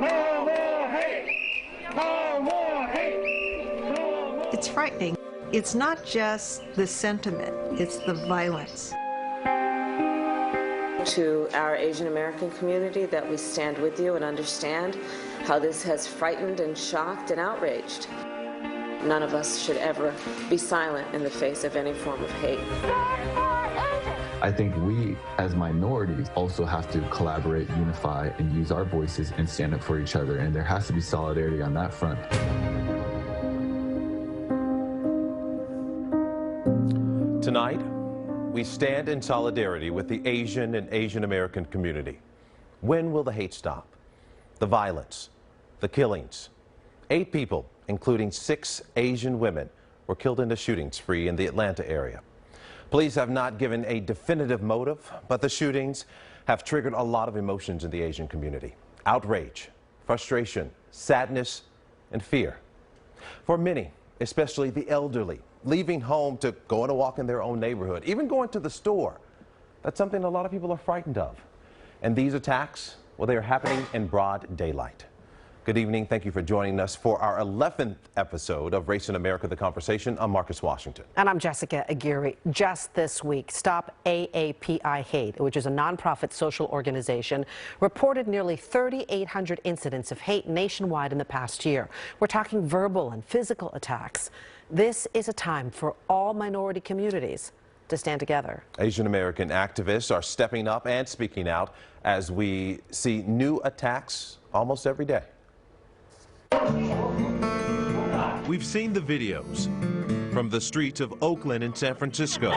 No more hate! No more hate! No more. It's frightening. It's not just the sentiment, it's the violence. To our Asian American community, that we stand with you and understand how this has frightened and shocked and outraged. None of us should ever be silent in the face of any form of hate. I think we, as minorities, also have to collaborate, unify, and use our voices and stand up for each other, and there has to be solidarity on that front. Tonight, we stand in solidarity with the Asian and Asian American community. When will the hate stop? The violence, the killings. 8 people, including 6 Asian women, were killed in a shooting spree in the Atlanta area. Police have not given a definitive motive, but the shootings have triggered a lot of emotions in the Asian community. Outrage, frustration, sadness, and fear. For many, especially the elderly, leaving home to go on a walk in their own neighborhood, even going to the store, that's something a lot of people are frightened of. And these attacks, well, they are happening in broad daylight. Good evening. Thank you for joining us for our 11th episode of Race in America, The Conversation. I'm Marcus Washington. And I'm Jessica Aguirre. Just this week, Stop AAPI Hate, which is a nonprofit social organization, reported nearly 3,800 incidents of hate nationwide in the past year. We're talking verbal and physical attacks. This is a time for all minority communities to stand together. Asian American activists are stepping up and speaking out as we see new attacks almost every day. We've seen the videos from the streets of Oakland and San Francisco,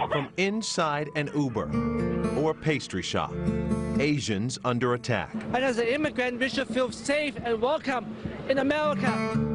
from inside an Uber or pastry shop. Asians under attack. And as an immigrant, we should feel safe and welcome in America.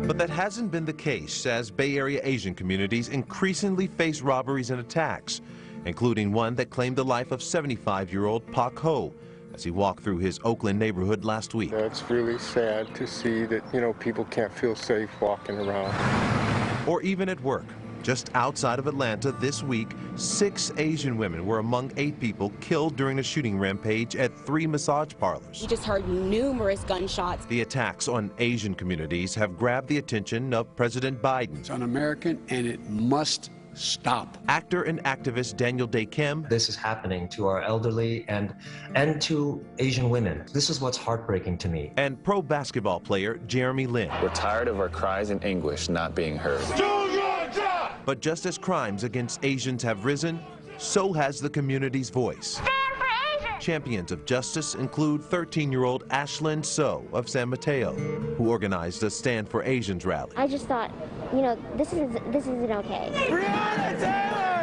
But that hasn't been the case as Bay Area Asian communities increasingly face robberies and attacks, including one that claimed the life of 75-year-old Pak Ho as he walked through his Oakland neighborhood last week. It's really sad to see that, people can't feel safe walking around. Or even at work. Just outside of Atlanta this week, 6 Asian women were among 8 people killed during a shooting rampage at 3 massage parlors. You just heard numerous gunshots. The attacks on Asian communities have grabbed the attention of President Biden. It's un-American, and it must stop. Actor and activist Daniel Dae Kim. This is happening to our elderly and to Asian women. This is what's heartbreaking to me. And pro basketball player Jeremy Lin. We're tired of our cries in English not being heard. But just as crimes against Asians have risen, so has the community's voice. Champions of justice include 13-year-old Ashlyn So of San Mateo, who organized a Stand for Asians rally. I just thought, this isn't okay.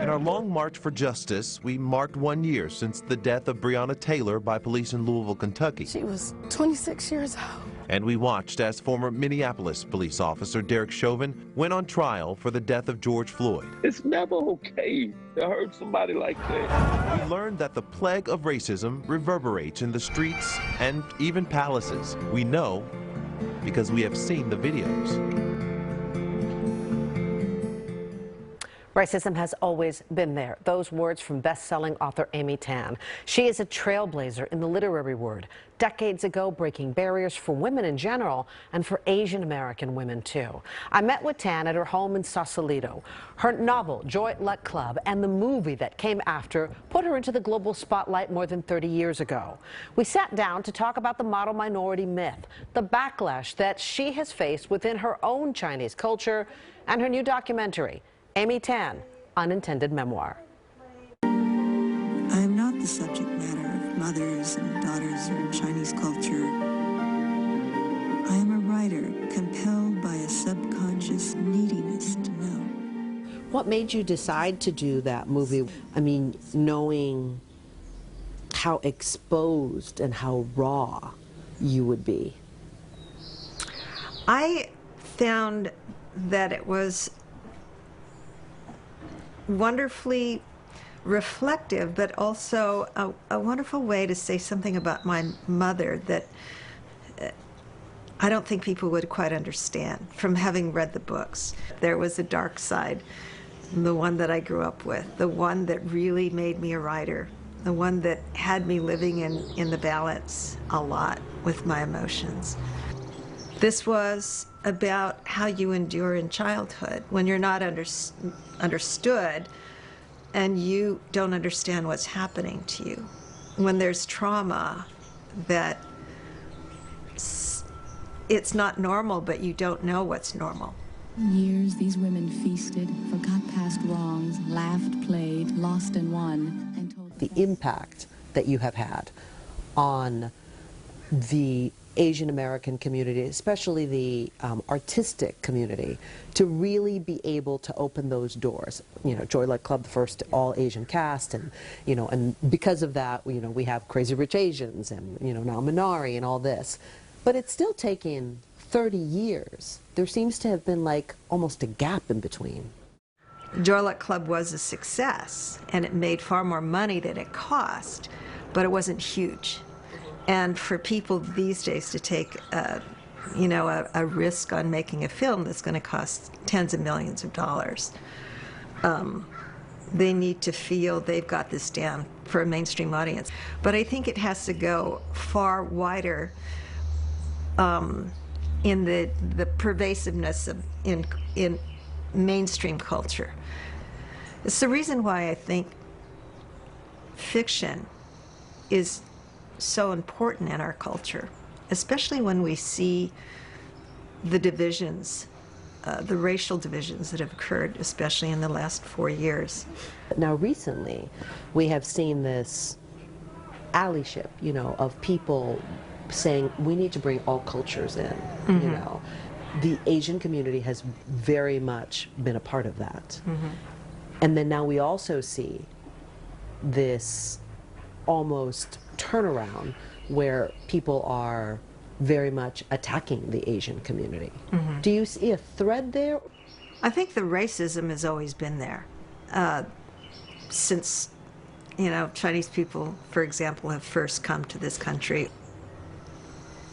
In our long march for justice, we marked 1 year since the death of Breonna Taylor by police in Louisville, Kentucky. She was 26 years old. And we watched as former Minneapolis police officer Derek Chauvin went on trial for the death of George Floyd. It's never okay to hurt somebody like that. We learned that the plague of racism reverberates in the streets and even palaces. We know because we have seen the videos. Racism has always been there. Those words from best-selling author Amy Tan. She is a trailblazer in the literary world, decades ago breaking barriers for women in general and for Asian American women too. I met with Tan at her home in Sausalito. Her novel, Joy Luck Club, and the movie that came after put her into the global spotlight more than 30 years ago. We sat down to talk about the model minority myth, the backlash that she has faced within her own Chinese culture, and her new documentary, Amy Tan, Unintended Memoir. I am not the subject matter of mothers and daughters or Chinese culture. I am a writer compelled by a subconscious neediness to know. What made you decide to do that movie? I mean, knowing how exposed and how raw you would be. I found that it was wonderfully reflective, but also a wonderful way to say something about my mother that I don't think people would quite understand from having read the books. There was a dark side, the one that I grew up with, the one that really made me a writer, the one that had me living in the balance a lot with my emotions. This was about how you endure in childhood when you're not understood and you don't understand what's happening to you. When there's trauma that it's not normal, but you don't know what's normal. Years these women feasted, forgot past wrongs, laughed, played, lost and won, and told the impact that you have had on the Asian American community, especially the artistic community, to really be able to open those doors. You know, Joy Luck Club, the first all Asian cast, and you know, and because of that, you know, we have Crazy Rich Asians, and you know, now Minari and all this. But it's still taken 30 years. There seems to have been like almost a gap in between. Joy Luck Club was a success, and it made far more money than it cost, but it wasn't huge. And for people these days to take, you know, a risk on making a film that's going to cost tens of millions of dollars, they need to feel they've got this down for a mainstream audience. But I think it has to go far wider in the pervasiveness of in mainstream culture. It's the reason why I think fiction is so important in our culture, especially when we see the divisions, the racial divisions that have occurred, especially in the last 4 years. Now recently, we have seen this allyship, you know, of people saying we need to bring all cultures in, you know. The Asian community has very much been a part of that. And then now we also see this almost turnaround where people are very much attacking the Asian community. Do you see a thread there? I think the racism has always been there. Since, you know, Chinese people, for example, have first come to this country.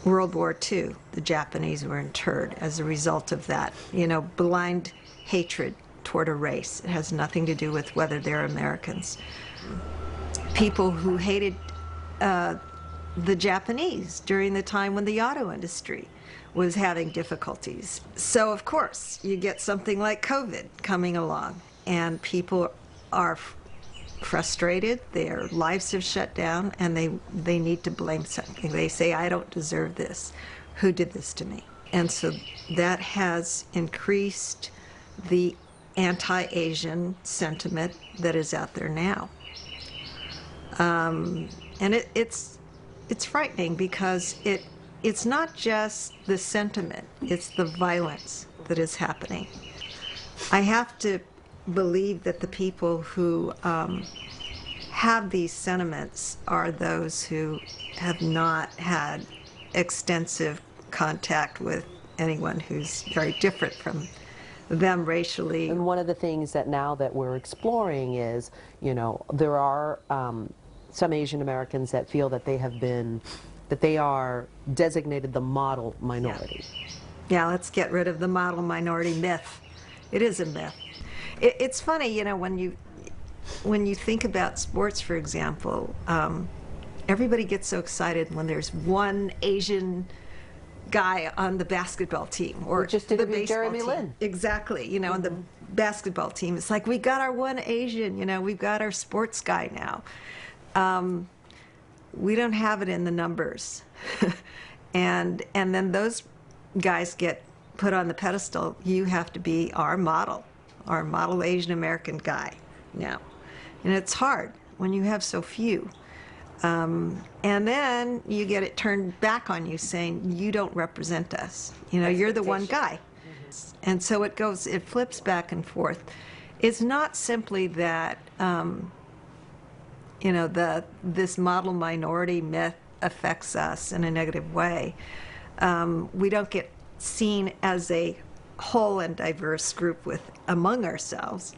World War II, the Japanese were interred as a result of that, you know, blind hatred toward a race. It has nothing to do with whether they're Americans. People who hated the Japanese during the time when the auto industry was having difficulties. So of course you get something like COVID coming along, and people are frustrated, their lives have shut down, and they need to blame something. They say, I don't deserve this. Who did this to me? And so that has increased the anti-Asian sentiment that is out there now. And it's frightening because it's not just the sentiment, it's the violence that is happening. I have to believe that the people who have these sentiments are those who have not had extensive contact with anyone who's very different from them racially. And one of the things that now that we're exploring is, you know, there are some Asian Americans that feel that they are designated the model minority. Yeah, let's get rid of the model minority myth. It is a myth. It's funny, you know, when you think about sports, for example, everybody gets so excited when there's one Asian guy on the basketball team, or just the interviewed baseball Jeremy team. Lin. Exactly, you know, and the basketball team. It's like, we got our one Asian, you know, we've got our sports guy now. We don't have it in the numbers. and then those guys get put on the pedestal. You have to be our model Asian American guy now. And it's hard when you have so few. And then you get it turned back on you saying, you don't represent us. You know, you're the one guy. And so it flips back and forth. It's not simply that, you know, this model minority myth affects us in a negative way. We don't get seen as a whole and diverse group among ourselves.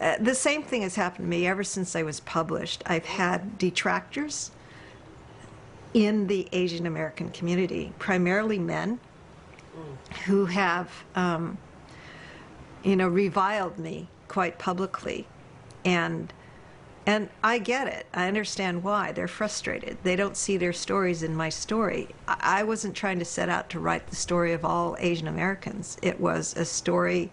The same thing has happened to me ever since I was published. I've had detractors in the Asian American community, primarily men, who have, you know, reviled me quite publicly and And I get it. I understand why. They're frustrated. They don't see their stories in my story. I wasn't trying to set out to write the story of all Asian Americans. It was a story's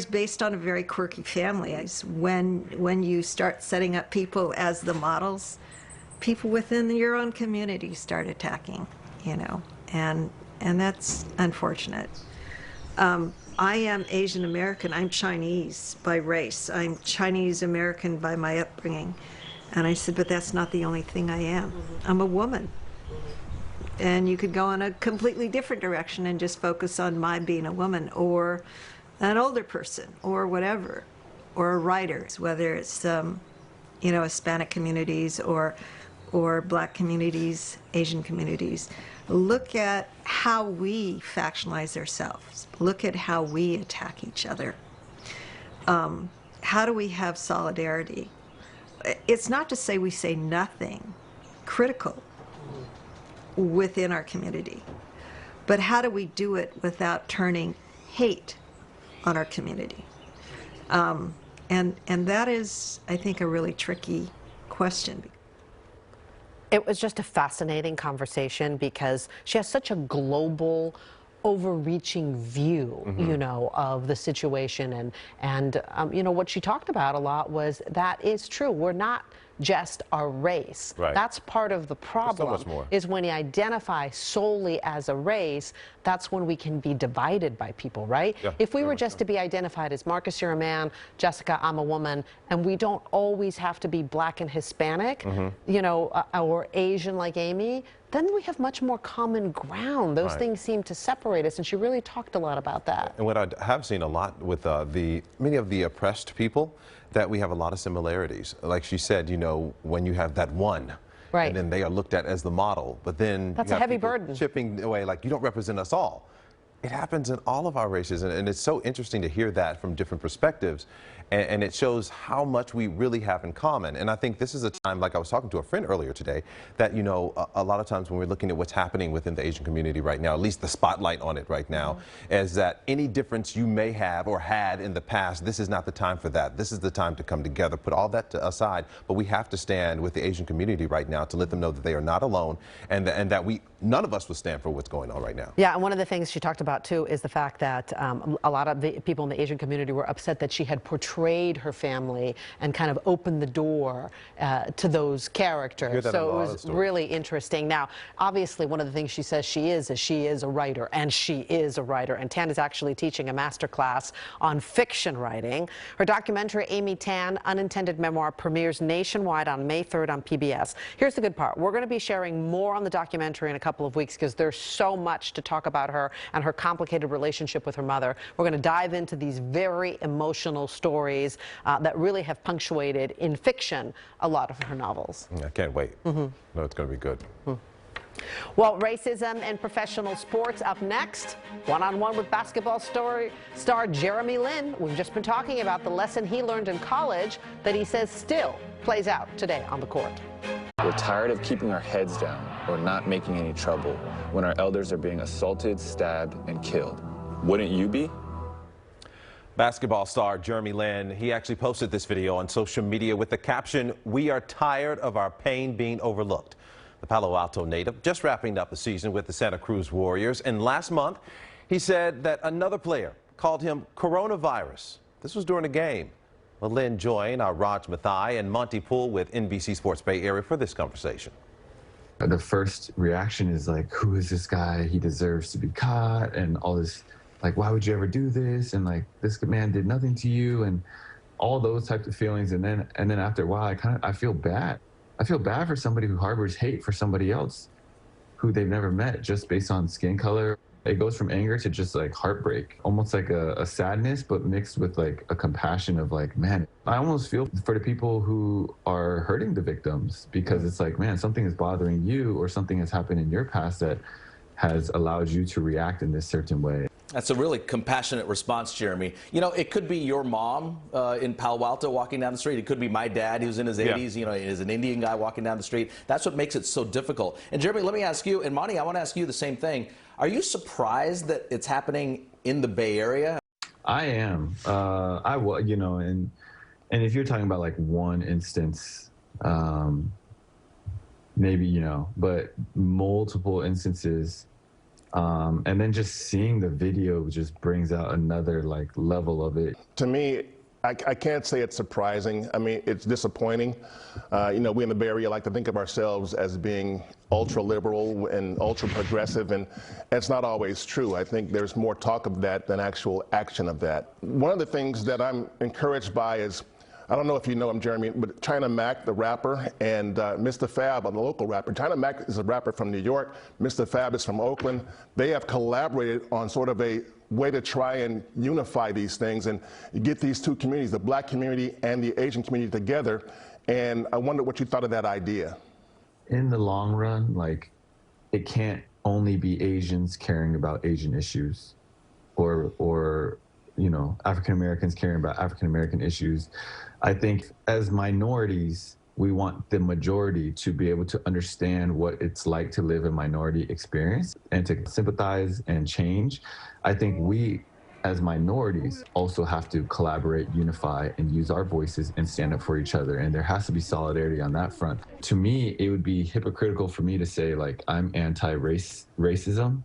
based on a very quirky family. When you start setting up people as the models, people within your own community start attacking, you know, and that's unfortunate. I am Asian American. I'm Chinese by race. I'm Chinese American by my upbringing. And I said, but that's not the only thing I am. I'm a woman. And you could go in a completely different direction and just focus on my being a woman, or an older person, or whatever, or a writer, whether it's you know, Hispanic communities or Black communities, Asian communities. Look at how we factionalize ourselves. Look at how we attack each other. How do we have solidarity? It's not to say we say nothing critical within our community, but how do we do it without turning hate on our community? And that is, I think, a really tricky question. It was just a fascinating conversation because she has such a global, overreaching view, you know, of the situation. And you know, what she talked about a lot was that is true. We're not just our race. Right. That's part of the problem. There's so much more. Is when you identify solely as a race, that's when we can be divided by people, right? Yeah, if we were just to be identified as Marcus, you're a man, Jessica, I'm a woman, and we don't always have to be Black and Hispanic, you know, or Asian like Amy, then we have much more common ground. Those things seem to separate us, and she really talked a lot about that. And what I have seen a lot with many of the oppressed people, that we have a lot of similarities. Like she said, you know, when you have that one, right, and then they are looked at as the model, but then that's you a have heavy people burden. chipping away, like, you don't represent us all. It happens in all of our races, and it's so interesting to hear that from different perspectives, and it shows how much we really have in common. And I think this is a time, like I was talking to a friend earlier today, that, you know, a lot of times when we're looking at what's happening within the Asian community right now, at least the spotlight on it right now, is that any difference you may have or had in the past, this is not the time for that. This is the time to come together, put all that aside, but we have to stand with the Asian community right now to let them know that they are not alone, and that none of us will stand for what's going on right now. Yeah, and one of the things she talked about too is the fact that a lot of the people in the Asian community were upset that she had portrayed her family and kind of opened the door to those characters. So it was really interesting. Now, obviously, one of the things she says she is a writer, and she is a writer. And Tan is actually teaching a master class on fiction writing. Her documentary, Amy Tan, Unintended Memoir, premieres nationwide on May 3rd on PBS. Here's the good part. We're going to be sharing more on the documentary in a couple of weeks because there's so much to talk about her and her complicated relationship with her mother. We're going to dive into these very emotional stories that really have punctuated in fiction a lot of her novels. I can't wait. No, it's going to be good. Well, racism in professional sports up next. One-on-one with basketball star Jeremy Lin. We've just been talking about the lesson he learned in college that he says still plays out today on the court. We're tired of keeping our heads down or not making any trouble when our elders are being assaulted, stabbed, and killed. Wouldn't you be? Basketball star Jeremy Lin, he actually posted this video on social media with the caption, "We are tired of our pain being overlooked." The Palo Alto native just wrapping up the season with the Santa Cruz Warriors, and last month he said that another player called him coronavirus. This was during a game. Well, Lin joined our Raj Mathai and Monty Poole with NBC Sports Bay Area for this conversation. The first reaction is like, who is this guy? He deserves to be caught, and all this, like, why would you ever do this? And like, this man did nothing to you, and all those types of feelings. And then after a while, I feel bad. I feel bad for somebody who harbors hate for somebody else who they've never met just based on skin color. It goes from anger to just like heartbreak, almost like a sadness, but mixed with like a compassion of like, man, I almost feel for the people who are hurting the victims, because it's like, man, something is bothering you, or something has happened in your past that has allowed you to react in this certain way. That's a really compassionate response, Jeremy. You know, it could be your mom in Palo Alto walking down the street. It could be my dad who's in his 80s, you know, is an Indian guy walking down the street. That's what makes it so difficult. And Jeremy, let me ask you, and Monty, I want to ask you the same thing. Are you surprised that it's happening in the Bay Area? I am. You know, and And if you're talking about like one instance, maybe, you know, but multiple instances, and then just seeing the video just brings out another like level of it. To me, I can't say it's surprising. I mean, it's disappointing. You know, we in the Bay Area like to think of ourselves as being ultra liberal and ultra progressive, and it's not always true. I think there's more talk of that than actual action of that. One of the things that I'm encouraged by is, I don't know if you know him, Jeremy, but China Mac, the rapper, and Mr. Fab, the local rapper. China Mac is a rapper from New York. Mr. Fab is from Oakland. They have collaborated on sort of a way to try and unify these things and get these two communities, the black community and the Asian community, together. And I wonder what you thought of that idea. In the long run, like, it can't only be Asians caring about Asian issues, or you know, African Americans caring about African American issues. I think as minorities, we want the majority to be able to understand what it's like to live a minority experience and to sympathize and change. I think we, as minorities, also have to collaborate, unify, and use our voices and stand up for each other. And there has to be solidarity on that front. To me, it would be hypocritical for me to say, like, I'm anti-racism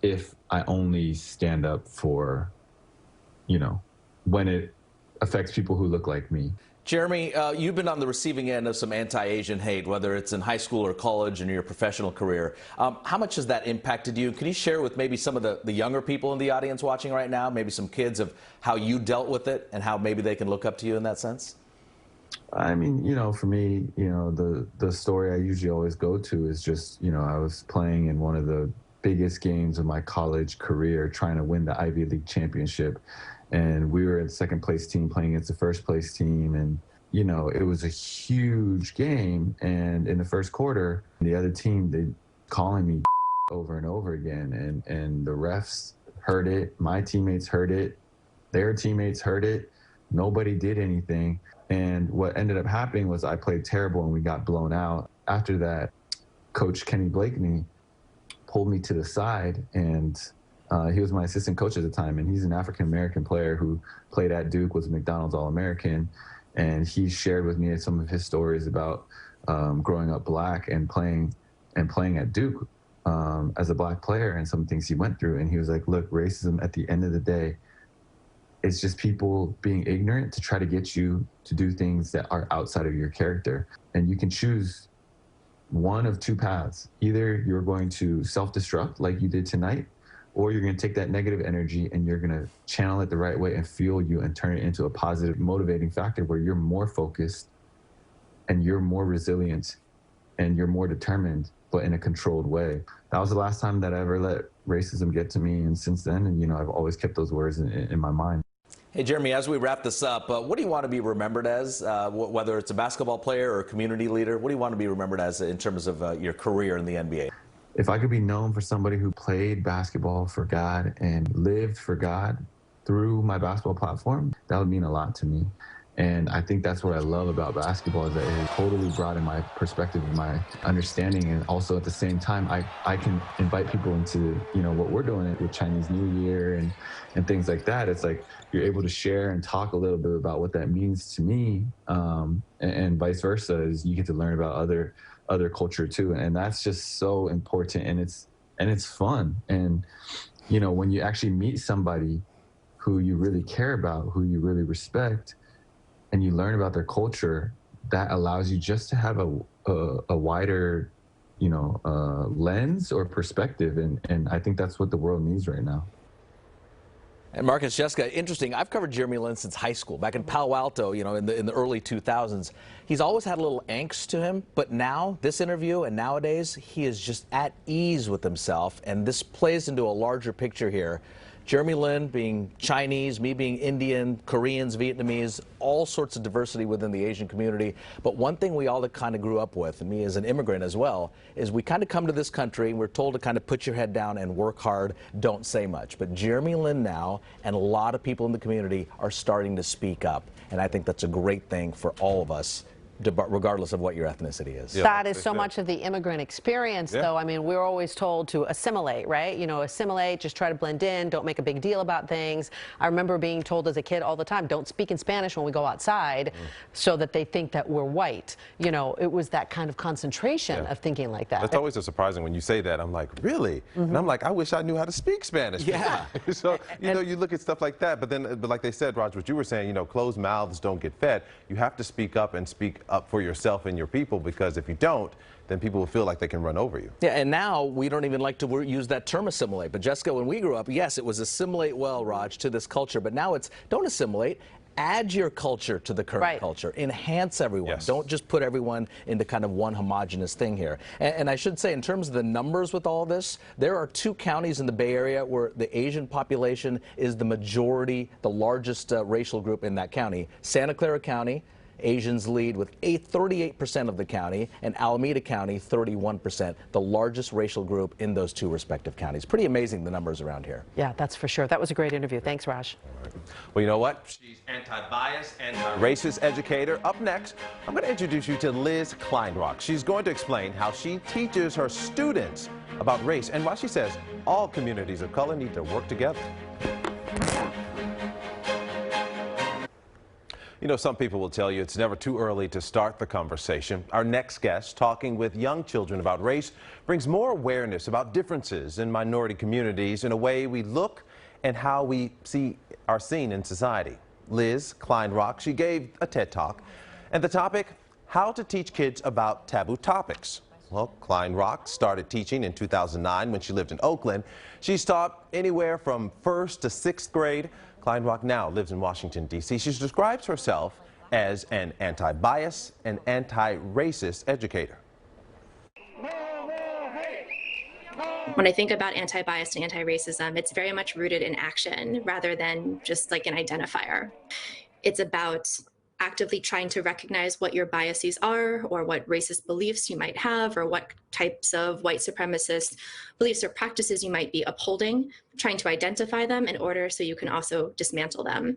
if I only stand up for, you know, when it affects people who look like me. Jeremy, you've been on the receiving end of some anti-Asian hate, whether it's in high school or college and your professional career. How much has that impacted you? Can you share with maybe some of the younger people in the audience watching right now, maybe some kids, of how you dealt with it and how maybe they can look up to you in that sense? I mean, you know, for me, you know, the story I usually always go to is just, you know, I was playing in one of the biggest games of my college career, trying to win the Ivy League championship. And we were a second place team playing against the first place team. And, you know, it was a huge game. And in the first quarter, the other team, they calling me over and over again. And the refs heard it. My teammates heard it. Their teammates heard it. Nobody did anything. And what ended up happening was I played terrible and we got blown out. After that, Coach Kenny Blakeney pulled me to the side, and he was my assistant coach at the time, and he's an African-American player who played at Duke, was a McDonald's All-American, and he shared with me some of his stories about growing up black and playing at Duke as a black player, and some things he went through. And he was like, look, racism at the end of the day, it's just people being ignorant to try to get you to do things that are outside of your character. And you can choose one of two paths. Either you're going to self-destruct like you did tonight, or you're going to take that negative energy and you're going to channel it the right way and fuel you and turn it into a positive motivating factor where you're more focused and you're more resilient and you're more determined, but in a controlled way. That was the last time that I ever let racism get to me. And since then, and, you know, I've always kept those words in my mind. Hey, Jeremy, as we wrap this up, what do you want to be remembered as, whether it's a basketball player or a community leader? What do you want to be remembered as in terms of your career in the NBA? If I could be known for somebody who played basketball for God and lived for God through my basketball platform, that would mean a lot to me. And I think that's what I love about basketball, is that it has totally broadened my perspective and my understanding. And also at the same time, I can invite people into, you know, what we're doing with Chinese New Year and things like that. It's like you're able to share and talk a little bit about what that means to me, and vice versa, is you get to learn about other culture too. And that's just so important, and it's fun. And, you know, when you actually meet somebody who you really care about, who you really respect, and you learn about their culture, that allows you just to have a wider, you know, lens or perspective. And I think that's what the world needs right now. And Marcus, Jessica, interesting. I've covered Jeremy Lin since high school, back in Palo Alto, you know, in the early 2000s. He's always had a little angst to him, but now, this interview and nowadays, he is just at ease with himself, and this plays into a larger picture here. Jeremy Lin being Chinese, me being Indian, Koreans, Vietnamese, all sorts of diversity within the Asian community. But one thing we all kind of grew up with, and me as an immigrant as well, is we kind of come to this country and we're told to kind of put your head down and work hard, don't say much. But Jeremy Lin now, and a lot of people in the community, are starting to speak up. And I think that's a great thing for all of us regardless of what your ethnicity is. Yeah, that is so much of the immigrant experience, though. I mean, we're always told to assimilate, right? You know, assimilate, just try to blend in, don't make a big deal about things. I remember being told as a kid all the time, don't speak in Spanish when we go outside, so that they think that we're white. You know, it was that kind of concentration of thinking like that. It's always so surprising when you say that. I'm like, really? And I'm like, I wish I knew how to speak Spanish. Yeah. So, you know, you look at stuff like that, but like they said, Roger, what you were saying, you know, closed mouths don't get fed. You have to speak up and speak up for yourself and your people, because if you don't, then people will feel like they can run over you. Yeah, and now we don't even like to use that term assimilate. But Jessica, when we grew up, yes, it was assimilate well, Raj, to this culture. But now it's don't assimilate. Add your culture to the current culture. Enhance everyone. Yes. Don't just put everyone into kind of one homogenous thing here. And I should say, in terms of the numbers with all this, there are 2 counties in the Bay Area where the Asian population is the majority, the largest racial group in that county. Santa Clara County, Asians lead with 38% of the county, and Alameda County 31%, the largest racial group in those 2 respective counties. Pretty amazing, the numbers around here. Yeah, that's for sure. That was a great interview. Thanks, Raj. Well, you know what? She's anti-bias, anti-racist educator. Up next, I'm going to introduce you to Liz Kleinrock. She's going to explain how she teaches her students about race and why she says all communities of color need to work together. You know, some people will tell you it's never too early to start the conversation. Our next guest, talking with young children about race, brings more awareness about differences in minority communities in a way we look and how we are seen in society. Liz Kleinrock, she gave a TED Talk, and the topic, how to teach kids about taboo topics. Well, Kleinrock started teaching in 2009 when she lived in Oakland. She's taught anywhere from 1st to 6th grade. Kleinrock now lives in Washington, D.C. She describes herself as an anti-bias and anti-racist educator. When I think about anti-bias and anti-racism, it's very much rooted in action rather than just like an identifier. It's about actively trying to recognize what your biases are, or what racist beliefs you might have, or what types of white supremacist beliefs or practices you might be upholding, trying to identify them in order so you can also dismantle them.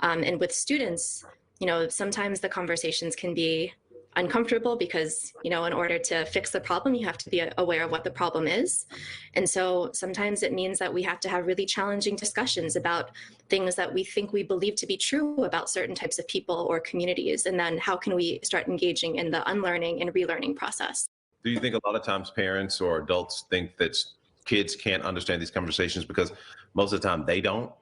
And with students, you know, sometimes the conversations can be uncomfortable because, you know, in order to fix the problem, you have to be aware of what the problem is. And so sometimes it means that we have to have really challenging discussions about things that we think we believe to be true about certain types of people or communities. And then how can we start engaging in the unlearning and relearning process? Do you think a lot of times parents or adults think that kids can't understand these conversations because most of the time they don't?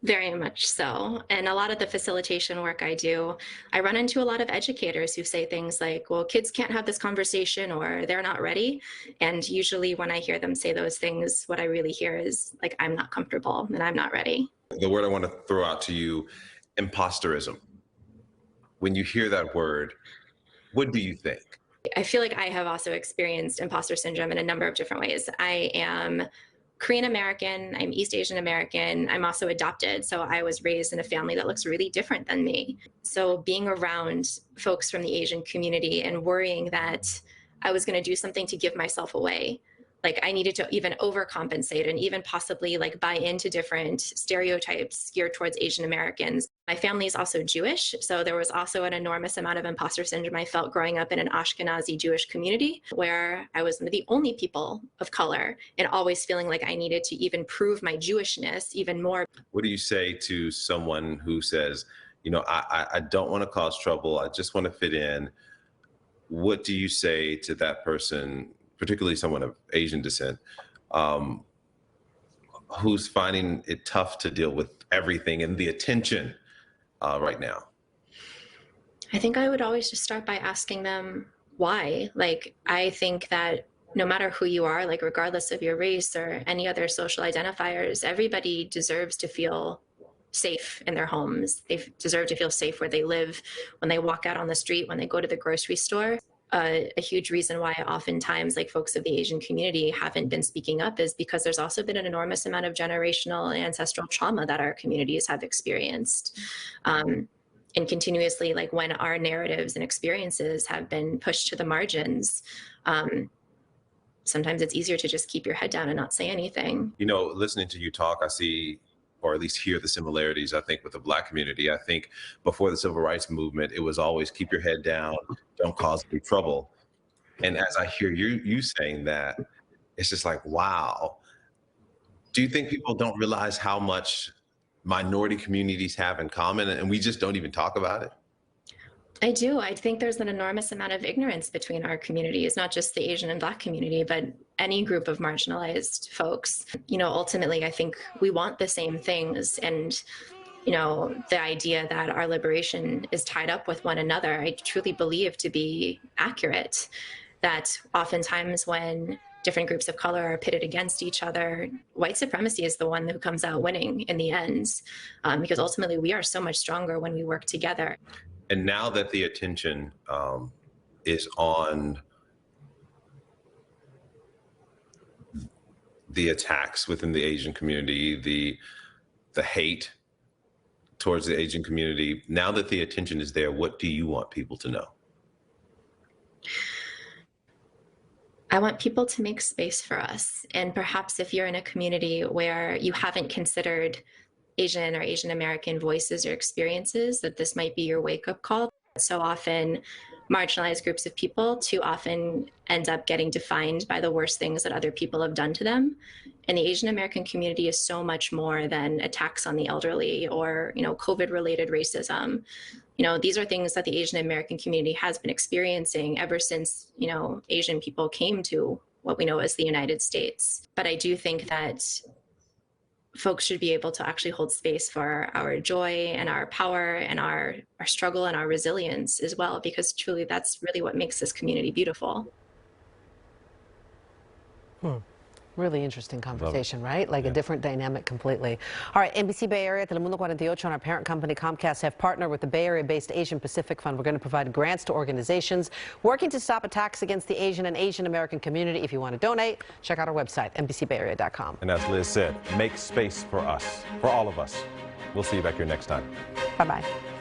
Very much so. And a lot of the facilitation work I do, I run into a lot of educators who say things like, well, kids can't have this conversation or they're not ready. And usually when I hear them say those things, what I really hear is like, I'm not comfortable and I'm not ready. The word I want to throw out to you, imposterism. When you hear that word, what do you think? I feel like I have also experienced imposter syndrome in a number of different ways. I am Korean American, I'm East Asian American, I'm also adopted. So I was raised in a family that looks really different than me. So being around folks from the Asian community and worrying that I was going to do something to give myself away, like I needed to even overcompensate and even possibly like buy into different stereotypes geared towards Asian Americans. My family is also Jewish, so there was also an enormous amount of imposter syndrome I felt growing up in an Ashkenazi Jewish community where I was one of the only people of color and always feeling like I needed to even prove my Jewishness even more. What do you say to someone who says, you know, I don't want to cause trouble, I just want to fit in? What do you say to that person, particularly someone of Asian descent, who's finding it tough to deal with everything and the attention right now? I think I would always just start by asking them why. Like, I think that no matter who you are, like regardless of your race or any other social identifiers, everybody deserves to feel safe in their homes. They deserve to feel safe where they live, when they walk out on the street, when they go to the grocery store. A huge reason why oftentimes like folks of the Asian community haven't been speaking up is because there's also been an enormous amount of generational and ancestral trauma that our communities have experienced. And continuously, like when our narratives and experiences have been pushed to the margins, sometimes it's easier to just keep your head down and not say anything. You know, listening to you talk, I see or at least hear the similarities, I think, with the Black community. I think before the civil rights movement, it was always keep your head down, don't cause any trouble. And as I hear you saying that, it's just like, wow. Do you think people don't realize how much minority communities have in common, and we just don't even talk about it? I do. I think there's an enormous amount of ignorance between our communities, not just the Asian and Black community, but any group of marginalized folks. You know, ultimately, I think we want the same things. And, you know, the idea that our liberation is tied up with one another, I truly believe to be accurate. That oftentimes when different groups of color are pitted against each other, white supremacy is the one who comes out winning in the end, because ultimately we are so much stronger when we work together. And now that the attention is on the attacks within the Asian community, the hate towards the Asian community, now that the attention is there, what do you want people to know? I want people to make space for us. And perhaps if you're in a community where you haven't considered Asian or Asian American voices or experiences, that this might be your wake-up call. So often marginalized groups of people too often end up getting defined by the worst things that other people have done to them. And the Asian American community is so much more than attacks on the elderly or, you know, COVID-related racism. You know, these are things that the Asian American community has been experiencing ever since, you know, Asian people came to what we know as the United States. But I do think that folks should be able to actually hold space for our joy and our power and our struggle and our resilience as well, because truly that's really what makes this community beautiful. Really interesting conversation, right? Like a different dynamic completely. All right, NBC Bay Area, Telemundo 48, and our parent company Comcast have partnered with the Bay Area-based Asian Pacific Fund. We're going to provide grants to organizations working to stop attacks against the Asian and Asian American community. If you want to donate, check out our website, NBCBayArea.com. And as Liz said, make space for us, for all of us. We'll see you back here next time. Bye-bye.